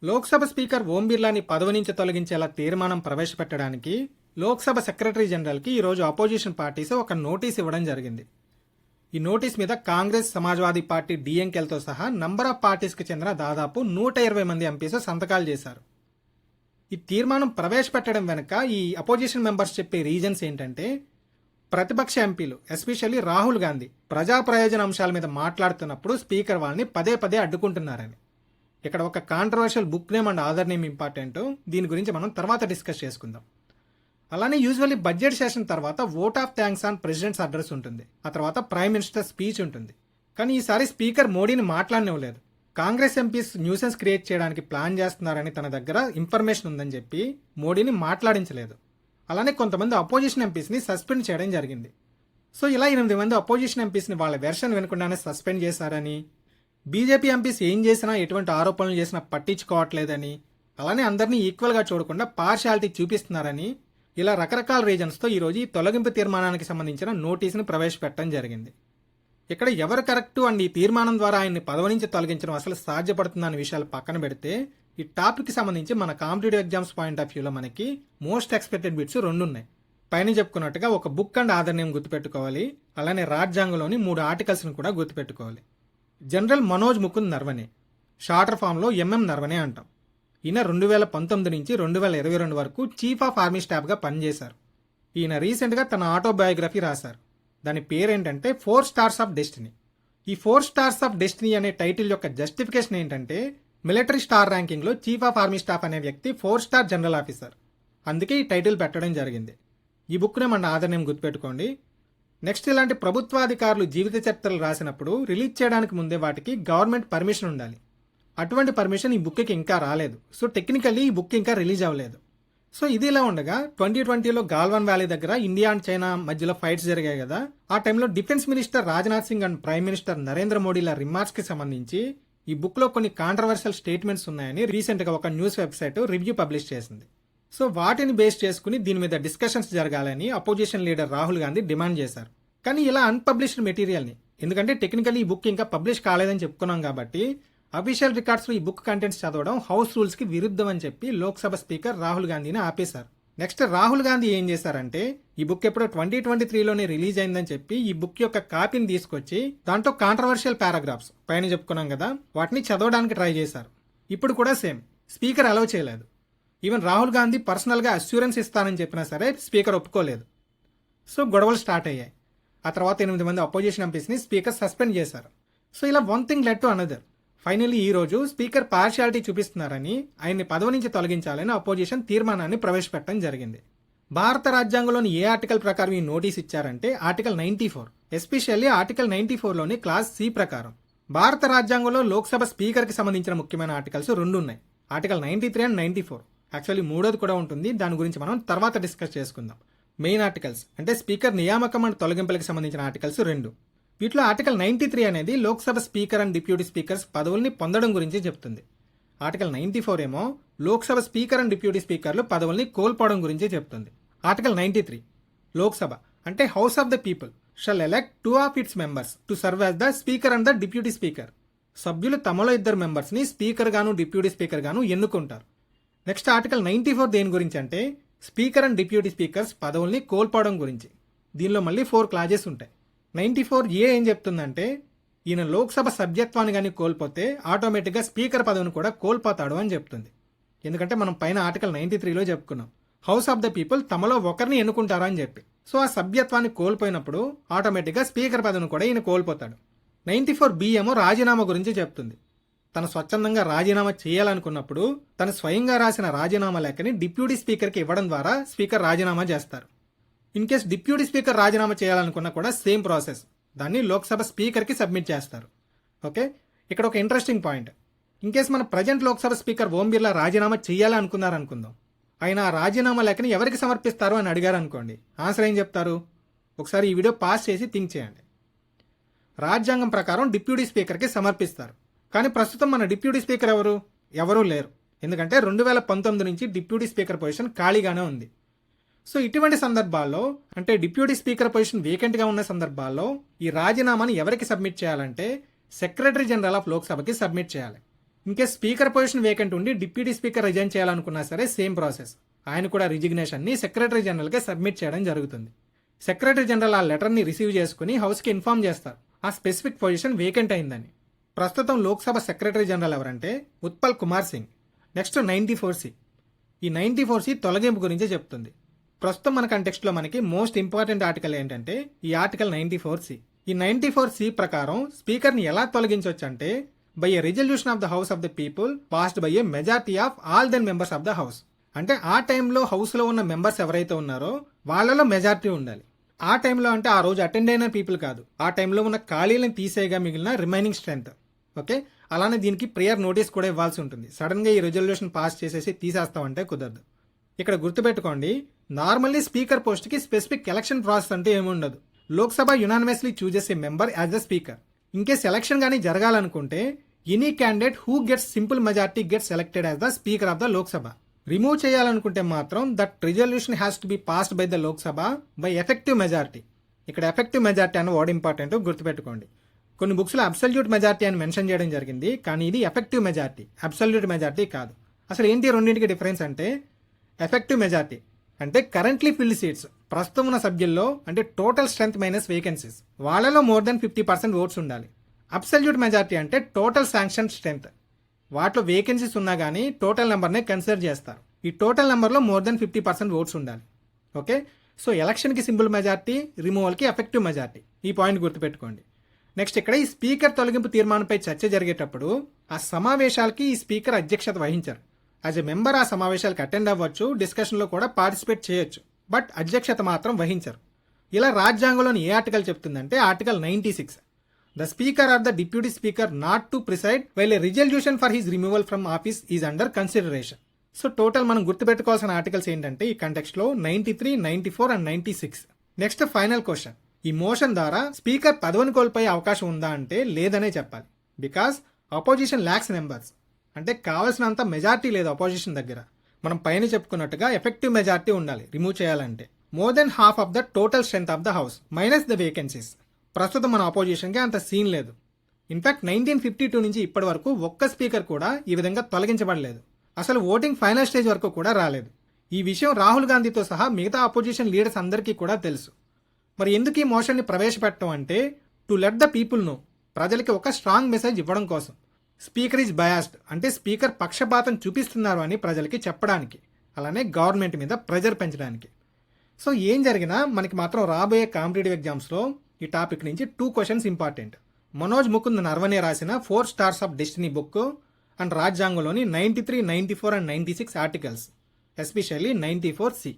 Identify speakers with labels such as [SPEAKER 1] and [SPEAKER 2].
[SPEAKER 1] Lok Sabha speaker ఓం బిర్లాని పదవి నుంచి తొలగించేలా తీర్మానం ప్రవేశపెట్టడానికి లోక్సభ సెక్రటరీ జనరల్కి ఈరోజు అపోజిషన్ పార్టీస్ ఒక నోటీస్ ఇవ్వడం జరిగింది. ఈ నోటీస్ మీద కాంగ్రెస్, సమాజ్వాదీ పార్టీ, డిఎంకేలతో సహా నంబర్ ఆఫ్ పార్టీస్కి చెందిన దాదాపు 120 మంది ఎంపీస్ సంతకాలు చేశారు. ఈ తీర్మానం ప్రవేశపెట్టడం వెనుక ఈ అపోజిషన్ మెంబర్స్ చెప్పే రీజన్స్ ఏంటంటే, ప్రతిపక్ష ఎంపీలు ఎస్పెషల్లీ రాహుల్ గాంధీ ప్రజా ప్రయోజన అంశాల మీద మాట్లాడుతున్నప్పుడు స్పీకర్ వాళ్ళని పదే పదే అడ్డుకుంటున్నారని. ఇక్కడ ఒక controversial book name and Aadhaar name important. దీని గురించి మనం తర్వాత డిస్కస్ చేసుకుందాం. అలానే యూజువల్లీ బడ్జెట్ సెషన్ తర్వాత vote of thanks on president's address ఉంటుంది. ఆ తర్వాత ప్రైమ్ మినిస్టర్ స్పీచ్ ఉంటుంది. కానీ ఈసారి స్పీకర్ మోడీని మాట్లాడనివ్వలేదు. కాంగ్రెస్ ఎంపీస్ న్యూసెన్స్ క్రియేట్ చేయడానికి ప్లాన్ చేస్తున్నారని తన దగ్గర ఇన్ఫర్మేషన్ ఉందని చెప్పి మోడీని మాట్లాడించలేదు. అలానే కొంతమంది అపోజిషన్ ఎంపీస్ని సస్పెండ్ చేయడం జరిగింది. సో ఇలా 8 మంది అపోజిషన్ ఎంపీస్ని వాళ్ళ వెర్షన్ వినకుండానే సస్పెండ్ చేశారని, బీజేపీ ఎంపీస్ ఏం చేసినా, ఎటువంటి ఆరోపణలు చేసినా పట్టించుకోవట్లేదని, అలానే అందరినీ ఈక్వల్గా చూడకుండా పార్షియాలిటీ చూపిస్తున్నారని, ఇలా రకరకాల రీజన్స్తో ఈరోజు ఈ తొలగింపు తీర్మానానికి సంబంధించిన నోటీసును ప్రవేశపెట్టడం జరిగింది. ఇక్కడ ఎవరు కరెక్టు అండ్ ఈ తీర్మానం ద్వారా ఆయన్ని పదవి నుంచి తొలగించడం అసలు సాధ్యపడుతుందనే విషయాలు పక్కన పెడితే, ఈ టాపిక్కి సంబంధించి మన కాంపిటేటివ్ ఎగ్జామ్స్ పాయింట్ ఆఫ్ వ్యూలో మనకి మోస్ట్ ఎక్స్పెక్టెడ్ బిట్స్ 2 ఉన్నాయి. పైన చెప్పుకున్నట్టుగా ఒక బుక్ అండ్ ఆధార్ నేమ్ గుర్తుపెట్టుకోవాలి. అలానే రాజ్యాంగంలోని 3 ఆర్టికల్స్ని కూడా గుర్తుపెట్టుకోవాలి. జనరల్ మనోజ్ ముకుంద్ నర్వనే, షార్టర్ ఫామ్లో ఎంఎం నర్వనే అంటాం. ఈయన 2019 నుంచి 2022 వరకు చీఫ్ ఆఫ్ ఆర్మీ స్టాఫ్గా పనిచేశారు. ఈయన రీసెంట్గా తన ఆటోబయోగ్రఫీ రాశారు. దాని పేరేంటంటే 4 స్టార్స్ ఆఫ్ డెస్టినీ. ఈ 4 స్టార్స్ ఆఫ్ డెస్టినీ అనే టైటిల్ యొక్క జస్టిఫికేషన్ ఏంటంటే, మిలిటరీ స్టార్ ర్యాంకింగ్లో చీఫ్ ఆఫ్ ఆర్మీ స్టాఫ్ అనే వ్యక్తి 4 స్టార్ జనరల్ ఆఫీసర్. అందుకే ఈ టైటిల్ పెట్టడం జరిగింది. ఈ బుక్నే మన ఆధార్ నేమ్ గుర్తుపెట్టుకోండి. నెక్స్ట్, ఇలాంటి ప్రభుత్వాధికారులు జీవిత చరిత్రలు రాసినప్పుడు రిలీజ్ చేయడానికి ముందే వాటికి గవర్నమెంట్ పర్మిషన్ ఉండాలి. అటువంటి పర్మిషన్ ఈ బుక్కి ఇంకా రాలేదు. సో టెక్నికల్లీ ఈ బుక్ ఇంకా రిలీజ్ అవ్వలేదు. సో ఇది ఇలా ఉండగా 2020లో గాల్వాన్ వ్యాలీ దగ్గర ఇండియా అండ్ చైనా మధ్యలో ఫైట్స్ జరిగాయి కదా. ఆ టైంలో defence minister Rajnath Singh and prime minister Narendra మోడీల రిమార్క్స్కి సంబంధించి ఈ బుక్లో కొన్ని కాంట్రవర్షియల్ స్టేట్మెంట్స్ ఉన్నాయని రీసెంట్గా ఒక న్యూస్ వెబ్సైట్ రివ్యూ పబ్లిష్ చేసింది. సో వాటిని బేస్ చేసుకుని దీని మీద డిస్కషన్స్ జరగాలని opposition leader Rahul Gandhi demand చేశారు. కానీ ఇలా అన్పబ్లిష్డ్ మెటీరియల్ని, ఎందుకంటే టెక్నికల్లీ ఈ బుక్ ఇంకా పబ్లిష్ కాలేదని చెప్పుకున్నాం కాబట్టి అఫీషియల్ రికార్డ్స్లో ఈ బుక్ కంటెంట్స్ చదవడం హౌస్ రూల్స్కి విరుద్ధం అని చెప్పి లోక్సభ స్పీకర్ రాహుల్ గాంధీని ఆపేశారు. నెక్స్ట్ రాహుల్ గాంధీ ఏం చేశారంటే, ఈ బుక్ ఎప్పుడో 2023లోనే రిలీజ్ అయిందని చెప్పి ఈ బుక్ యొక్క కాపీని తీసుకొచ్చి దాంట్లో కాంట్రవర్షియల్ పారాగ్రాఫ్స్ పైన చెప్పుకున్నాం కదా, వాటిని చదవడానికి ట్రై చేశారు. ఇప్పుడు కూడా సేమ్, స్పీకర్ అలౌ చేయలేదు. ఈవెన్ రాహుల్ గాంధీ పర్సనల్గా అష్యూరెన్స్ ఇస్తానని చెప్పినా సరే స్పీకర్ ఒప్పుకోలేదు. సో గొడవలు స్టార్ట్ అయ్యాయి. ఆ తర్వాత 8 మంది అపోజిషన్ ఎంపీస్ని స్పీకర్ సస్పెండ్ చేశారు. సో ఇలా one thing led to another. Finally ఈ రోజు స్పీకర్ పార్షియాలిటీ చూపిస్తున్నారని, ఆయన్ని పదవి నుంచి తొలగించాలని అపోజిషన్ తీర్మానాన్ని ప్రవేశపెట్టడం జరిగింది. భారత రాజ్యాంగంలోని ఏ ఆర్టికల్ ప్రకారం ఈ నోటీస్ ఇచ్చారంటే ఆర్టికల్ 94, ఎస్పెషల్లీ ఆర్టికల్ 94లోని క్లాస్ సి ప్రకారం. భారత రాజ్యాంగంలో లోక్సభ స్పీకర్కి సంబంధించిన ముఖ్యమైన ఆర్టికల్స్ 2 ఉన్నాయి, ఆర్టికల్ 93 అండ్ 94. యాక్చువల్లీ 3ది కూడా ఉంటుంది, దాని గురించి మనం తర్వాత డిస్కస్ చేసుకుందాం. మెయిన్ ఆర్టికల్స్ అంటే స్పీకర్ నియామకం అండ్ తొలగింపులకు సంబంధించిన ఆర్టికల్స్ 2. వీటిలో ఆర్టికల్ 93 అనేది Lok Sabha speaker and deputy speakers పదవుల్ని పొందడం గురించి చెప్తుంది. ఆర్టికల్ 94 ఏమో లోక్సభ స్పీకర్ అండ్ డిప్యూటీ స్పీకర్లు పదవుల్ని కోల్పోవడం గురించి చెప్తుంది. ఆర్టికల్ 93, లోక్సభ అంటే house of the people shall elect 2 of its members to serve as the speaker and the deputy speaker. సభ్యులు తమలో 2 మెంబర్స్ని స్పీకర్ గాను డిప్యూటీ స్పీకర్ గాను ఎన్నుకుంటారు. నెక్స్ట్ ఆర్టికల్ 94 దేని గురించి అంటే స్పీకర్ అండ్ డిప్యూటీ స్పీకర్స్ పదవుల్ని కోల్పోవడం గురించి. దీనిలో మళ్ళీ 4 క్లాజెస్ ఉంటాయి. 94A ఏం చెప్తుందంటే, ఈయన లోక్సభ సభ్యత్వాన్ని కానీ కోల్పోతే ఆటోమేటిక్గా స్పీకర్ పదవిని కూడా కోల్పోతాడు అని చెప్తుంది. ఎందుకంటే మనం పైన ఆర్టికల్ 93లో చెప్పుకున్నాం, హౌస్ ఆఫ్ ద పీపుల్ తమలో ఒకరిని ఎన్నుకుంటారా అని చెప్పి. సో ఆ సభ్యత్వాన్ని కోల్పోయినప్పుడు ఆటోమేటిక్గా స్పీకర్ పదవిని కూడా ఈయన కోల్పోతాడు. 94B ఏమో రాజీనామా గురించి చెప్తుంది. తను స్వచ్ఛందంగా రాజీనామా చేయాలనుకున్నప్పుడు తను స్వయంగా రాసిన రాజీనామా లేఖని డిప్యూటీ స్పీకర్కి ఇవ్వడం ద్వారా స్పీకర్ రాజీనామా చేస్తారు. ఇన్ కేస్ డిప్యూటీ స్పీకర్ రాజీనామా చేయాలనుకున్నా కూడా సేమ్ ప్రాసెస్, దాన్ని లోక్సభ స్పీకర్కి సబ్మిట్ చేస్తారు. ఓకే, ఇక్కడ ఒక ఇంట్రెస్టింగ్ పాయింట్. ఇన్ కేస్ మన ప్రజెంట్ లోక్సభ స్పీకర్ ఓం బిర్లా రాజీనామా చేయాలనుకున్నారనుకుందాం. ఆయన ఆ రాజీనామా లేఖని ఎవరికి సమర్పిస్తారు అని అడిగారు అనుకోండి, ఆన్సర్ ఏం చెప్తారు? ఒకసారి ఈ వీడియో పాస్ చేసి థింక్ చేయండి. రాజ్యాంగం ప్రకారం డిప్యూటీ స్పీకర్కి సమర్పిస్తారు. కానీ ప్రస్తుతం మన డిప్యూటీ స్పీకర్ ఎవరూ లేరు. ఎందుకంటే 2019 నుంచి డిప్యూటీ స్పీకర్ పొజిషన్ ఖాళీగానే ఉంది. సో ఇటువంటి సందర్భాల్లో, అంటే డిప్యూటీ స్పీకర్ పొజిషన్ వేకెంట్గా ఉన్న సందర్భాల్లో ఈ రాజీనామాని ఎవరికి సబ్మిట్ చేయాలంటే సెక్రటరీ జనరల్ ఆఫ్ లోక్సభకి సబ్మిట్ చేయాలి. ఇంకే స్పీకర్ పొజిషన్ వేకెంట్ ఉండి డిప్యూటీ స్పీకర్ రిజైన్ చేయాలనుకున్నా సరే సేమ్ ప్రాసెస్. ఆయన కూడా రిజిగ్నేషన్ని సెక్రటరీ జనరల్కే సబ్మిట్ చేయడం జరుగుతుంది. సెక్రటరీ జనరల్ ఆ లెటర్ని రిసీవ్ చేసుకుని హౌస్కి ఇన్ఫార్మ్ చేస్తారు ఆ స్పెసిఫిక్ పొజిషన్ వేకెంట్ అయిందని. ప్రస్తుతం లోక్సభ సెక్రటరీ జనరల్ ఎవరంటే ఉత్పల్ కుమార్ సింగ్. Next 94C. ఈ 94C తొలగింపు గురించి చెప్తుంది. ప్రస్తుతం మన కంటెక్స్ట్లో మనకి మోస్ట్ ఇంపార్టెంట్ ఆర్టికల్ ఏంటంటే ఈ ఆర్టికల్ 94C. ఈ 94C ప్రకారం స్పీకర్ని ఎలా తొలగించవచ్చు అంటే by a resolution of the house of the people passed by a majority of all then members of the house. అంటే ఆ టైంలో హౌస్లో ఉన్న మెంబర్స్ ఎవరైతే ఉన్నారో వాళ్ళలో మెజారిటీ ఉండాలి. ఆ టైంలో అంటే ఆ రోజు అటెండ్ అయిన పీపుల్ కాదు, ఆ టైంలో ఉన్న ఖాళీలను తీసేయగా మిగిలిన రిమైనింగ్ స్ట్రెంత్. ఓకే, అలానే దీనికి ప్రియర్ నోటీస్ కూడా ఇవ్వాల్సి ఉంటుంది. సడన్గా ఈ రెజల్యూషన్ పాస్ చేసేసి తీసేస్తామంటే కుదరదు. ఇక్కడ గుర్తుపెట్టుకోండి, నార్మల్లీ స్పీకర్ పోస్ట్కి స్పెసిఫిక్ ఎలక్షన్ ప్రాసెస్ అంటే ఏముండదు. Lok Sabha unanimously chooses a member as the speaker. In case election కానీ జరగాలనుకుంటే any candidate who gets simple majority gets selected as the speaker of the Lok Sabha. Remove చేయాలనుకుంటే మాత్రం that resolution has to be passed by the Lok Sabha by effective majority. ఇక్కడ effective majority అన్న word important, గుర్తుపెట్టుకోండి. కొన్ని బుక్స్లో absolute majority అని mention చేయడం జరిగింది, కానీ ఇది ఎఫెక్టివ్ మెజారిటీ, అబ్సల్యూట్ మెజారిటీ కాదు. అసలు ఏంటి రెండింటికి డిఫరెన్స్ అంటే ఎఫెక్టివ్ మెజారిటీ అంటే కరెంట్లీ ఫిల్డ్ సీట్స్, ప్రస్తుతం ఉన్న సభ్యుల్లో అంటే టోటల్ స్ట్రెంత్ మైనస్ వేకెన్సీస్, వాళ్ళలో మోర్ దెన్ 50% ఓట్స్ ఉండాలి. అబ్సల్యూట్ మెజారిటీ అంటే టోటల్ శాంక్షన్ స్ట్రెంత్, వాటిలో వేకెన్సీస్ ఉన్నా కానీ టోటల్ నెంబర్నే కన్సిడర్ చేస్తారు. ఈ టోటల్ నెంబర్లో మోర్ దెన్ 50% ఓట్స్ ఉండాలి. ఓకే, సో ఎలక్షన్కి సింపుల్ మెజారిటీ, రిమూవల్కి ఎఫెక్టివ్ మెజారిటీ. ఈ పాయింట్ గుర్తుపెట్టుకోండి. నెక్స్ట్ ఇక్కడ ఈ స్పీకర్ తొలగింపు తీర్మానంపై చర్చ జరిగేటప్పుడు ఆ సమావేశాలకి ఈ స్పీకర్ అధ్యక్షత వహించారు. యాజ్ ఎ మెంబర్ ఆ సమావేశాలకు అటెండ్ అవ్వచ్చు, డిస్కషన్లో కూడా పార్టిసిపేట్ చేయొచ్చు, బట్ అధ్యక్షత మాత్రం వహించరు. ఇలా రాజ్యాంగంలోని ఏ ఆర్టికల్ చెప్తుందంటే article 96. The speaker or the deputy speaker not to preside while a resolution for his removal from office is under consideration. So total మనం గుర్తుపెట్టుకోవాల్సిన ఆర్టికల్స్ ఏంటంటే ఈ కంటెక్స్ట్ లో 93, 94 అండ్ 96. నెక్స్ట్ ఫైనల్ క్వశ్చన్, ఈ మోషన్ ద్వారా speaker పదవిని కోల్పోయే అవకాశం ఉందా అంటే లేదనే చెప్పాలి. బికాస్ అపోజిషన్ ల్యాక్స్ నెంబర్స్, అంటే కావాల్సినంత మెజారిటీ లేదు అపోజిషన్ దగ్గర. మనం పైన చెప్పుకున్నట్టుగా ఎఫెక్టివ్ మెజారిటీ ఉండాలి రిమూవ్ చేయాలంటే. More than half of the total strength of the house minus the vacancies. ప్రస్తుతం మన అపోజిషన్కి అంత సీన్ లేదు. ఇన్ఫాక్ట్ 1952 నుంచి ఇప్పటి వరకు ఒక్క స్పీకర్ కూడా ఈ విధంగా తొలగించబడలేదు. అసలు ఓటింగ్ ఫైనల్ స్టేజ్ వరకు కూడా రాలేదు. ఈ విషయం రాహుల్ గాంధీతో సహా మిగతా అపోజిషన్ లీడర్స్ అందరికీ కూడా తెలుసు. మరి ఎందుకు ఈ మోషన్ని ప్రవేశపెట్టడం అంటే to let the people know, ప్రజలకి ఒక స్ట్రాంగ్ మెసేజ్ ఇవ్వడం కోసం. స్పీకర్ ఈజ్ బయాస్డ్ అంటే స్పీకర్ పక్షపాతం చూపిస్తున్నారు అని ప్రజలకి చెప్పడానికి, అలానే గవర్నమెంట్ మీద ప్రెజర్ పెంచడానికి. సో ఏం జరిగినా మనకి మాత్రం రాబోయే కాంపిటేటివ్ ఎగ్జామ్స్లో ఈ టాపిక్ నుంచి 2 క్వశ్చన్స్ ఇంపార్టెంట్. మనోజ్ ముకుంద్ నర్వనే రాసిన 4 stars of destiny book and రాజ్యాంగంలోని 93, 94 అండ్ 96 ఆర్టికల్స్, ఎస్పెషల్లీ 94C.